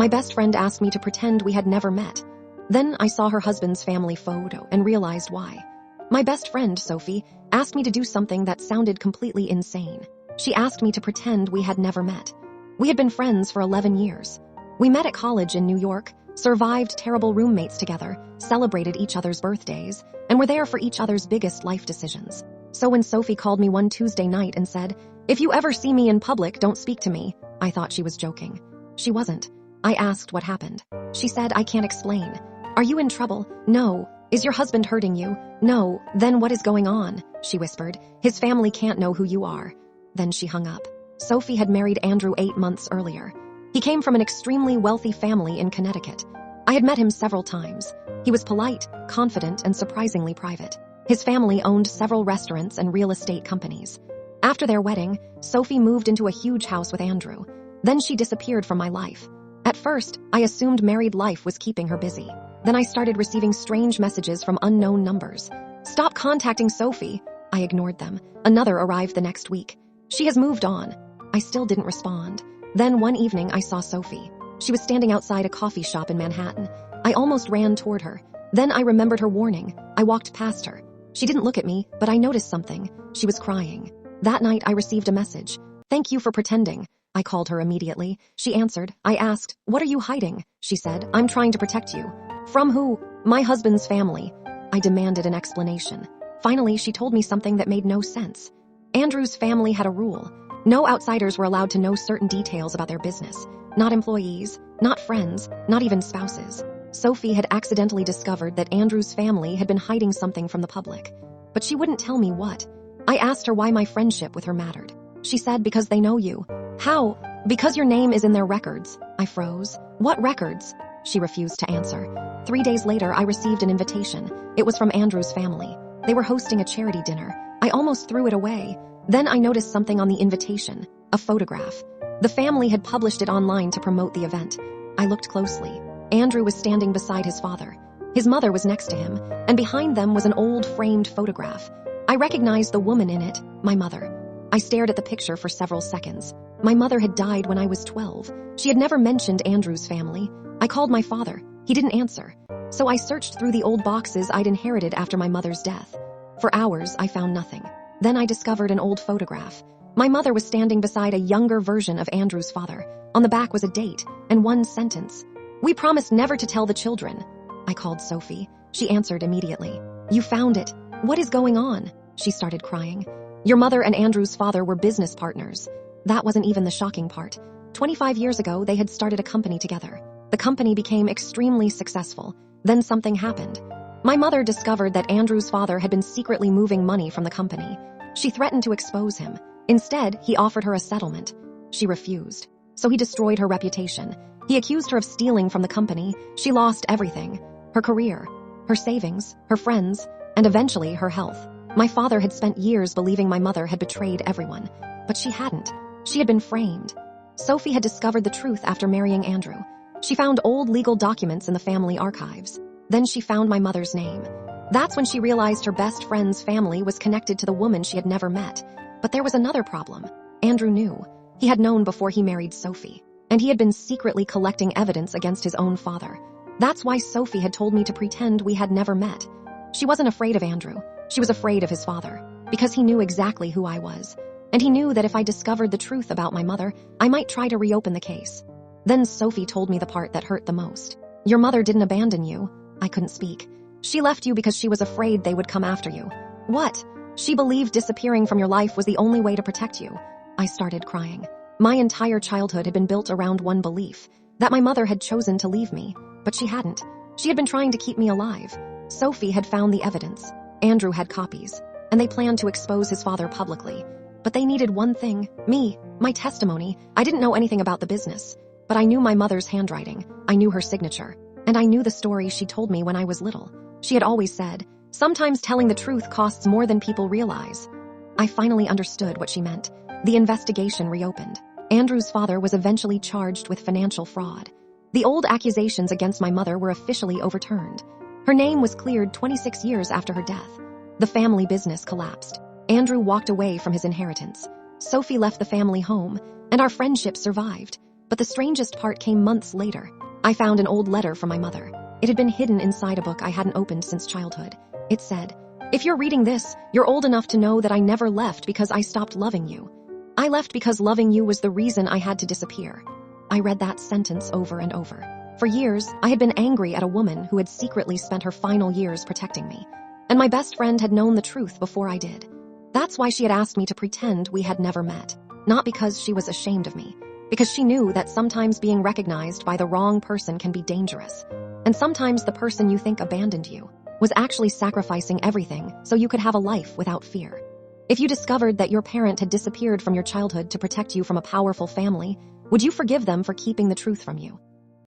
My best friend asked me to pretend we had never met. Then I saw her husband's family photo and realized why. My best friend, Sophie, asked me to do something that sounded completely insane. She asked me to pretend we had never met. We had been friends for 11 years. We met at college in New York, survived terrible roommates together, celebrated each other's birthdays, and were there for each other's biggest life decisions. So when Sophie called me one Tuesday night and said, "If you ever see me in public, don't speak to me," I thought she was joking. She wasn't. I asked what happened. She said, "I can't explain." "Are you in trouble?" "No." "Is your husband hurting you?" "No." "Then what is going on?" she whispered. "His family can't know who you are." Then she hung up. Sophie had married Andrew 8 months earlier. He came from an extremely wealthy family in Connecticut. I had met him several times. He was polite, confident, and surprisingly private. His family owned several restaurants and real estate companies. After their wedding, Sophie moved into a huge house with Andrew. Then she disappeared from my life. At first, I assumed married life was keeping her busy. Then I started receiving strange messages from unknown numbers. "Stop contacting Sophie." I ignored them. Another arrived the next week. "She has moved on." I still didn't respond. Then one evening I saw Sophie. She was standing outside a coffee shop in Manhattan. I almost ran toward her. Then I remembered her warning. I walked past her. She didn't look at me, but I noticed something. She was crying. That night I received a message. "Thank you for pretending." I called her immediately. She answered. I asked, "What are you hiding?" She said, "I'm trying to protect you." "From who?" "My husband's family." I demanded an explanation. Finally, she told me something that made no sense. Andrew's family had a rule. No outsiders were allowed to know certain details about their business. Not employees, not friends, not even spouses. Sophie had accidentally discovered that Andrew's family had been hiding something from the public. But she wouldn't tell me what. I asked her why my friendship with her mattered. She said, "Because they know you." "How?" "Because your name is in their records." I froze. "What records?" She refused to answer. 3 days later, I received an invitation. It was from Andrew's family. They were hosting a charity dinner. I almost threw it away. Then I noticed something on the invitation, a photograph. The family had published it online to promote the event. I looked closely. Andrew was standing beside his father. His mother was next to him, and behind them was an old framed photograph. I recognized the woman in it, my mother. I stared at the picture for several seconds. My mother had died when I was 12. She had never mentioned Andrew's family. I called my father. He didn't answer. So I searched through the old boxes I'd inherited after my mother's death. For hours, I found nothing. Then I discovered an old photograph. My mother was standing beside a younger version of Andrew's father. On the back was a date and one sentence. "We promised never to tell the children." I called Sophie. She answered immediately. "You found it. What is going on?" She started crying. "Your mother and Andrew's father were business partners." That wasn't even the shocking part. 25 years ago, they had started a company together. The company became extremely successful. Then something happened. My mother discovered that Andrew's father had been secretly moving money from the company. She threatened to expose him. Instead, he offered her a settlement. She refused. So he destroyed her reputation. He accused her of stealing from the company. She lost everything. Her career, her savings, her friends, and eventually her health. My father had spent years believing my mother had betrayed everyone. But she hadn't. She had been framed. Sophie had discovered the truth after marrying Andrew. She found old legal documents in the family archives. Then she found my mother's name. That's when she realized her best friend's family was connected to the woman she had never met. But there was another problem. Andrew knew. He had known before he married Sophie. And he had been secretly collecting evidence against his own father. That's why Sophie had told me to pretend we had never met. She wasn't afraid of Andrew. She was afraid of his father. Because he knew exactly who I was. And he knew that if I discovered the truth about my mother, I might try to reopen the case. Then Sophie told me the part that hurt the most. "Your mother didn't abandon you." I couldn't speak. "She left you because she was afraid they would come after you." "What?" "She believed disappearing from your life was the only way to protect you." I started crying. My entire childhood had been built around one belief, that my mother had chosen to leave me, but she hadn't. She had been trying to keep me alive. Sophie had found the evidence. Andrew had copies, and they planned to expose his father publicly. But they needed one thing, me, my testimony. I didn't know anything about the business, but I knew my mother's handwriting. I knew her signature. And I knew the story she told me when I was little. She had always said, "Sometimes telling the truth costs more than people realize." I finally understood what she meant. The investigation reopened. Andrew's father was eventually charged with financial fraud. The old accusations against my mother were officially overturned. Her name was cleared 26 years after her death. The family business collapsed. Andrew walked away from his inheritance. Sophie left the family home, and our friendship survived. But the strangest part came months later. I found an old letter from my mother. It had been hidden inside a book I hadn't opened since childhood. It said, "If you're reading this, you're old enough to know that I never left because I stopped loving you. I left because loving you was the reason I had to disappear." I read that sentence over and over. For years, I had been angry at a woman who had secretly spent her final years protecting me. And my best friend had known the truth before I did. That's why she had asked me to pretend we had never met. Not because she was ashamed of me. Because she knew that sometimes being recognized by the wrong person can be dangerous. And sometimes the person you think abandoned you was actually sacrificing everything so you could have a life without fear. If you discovered that your parent had disappeared from your childhood to protect you from a powerful family, would you forgive them for keeping the truth from you?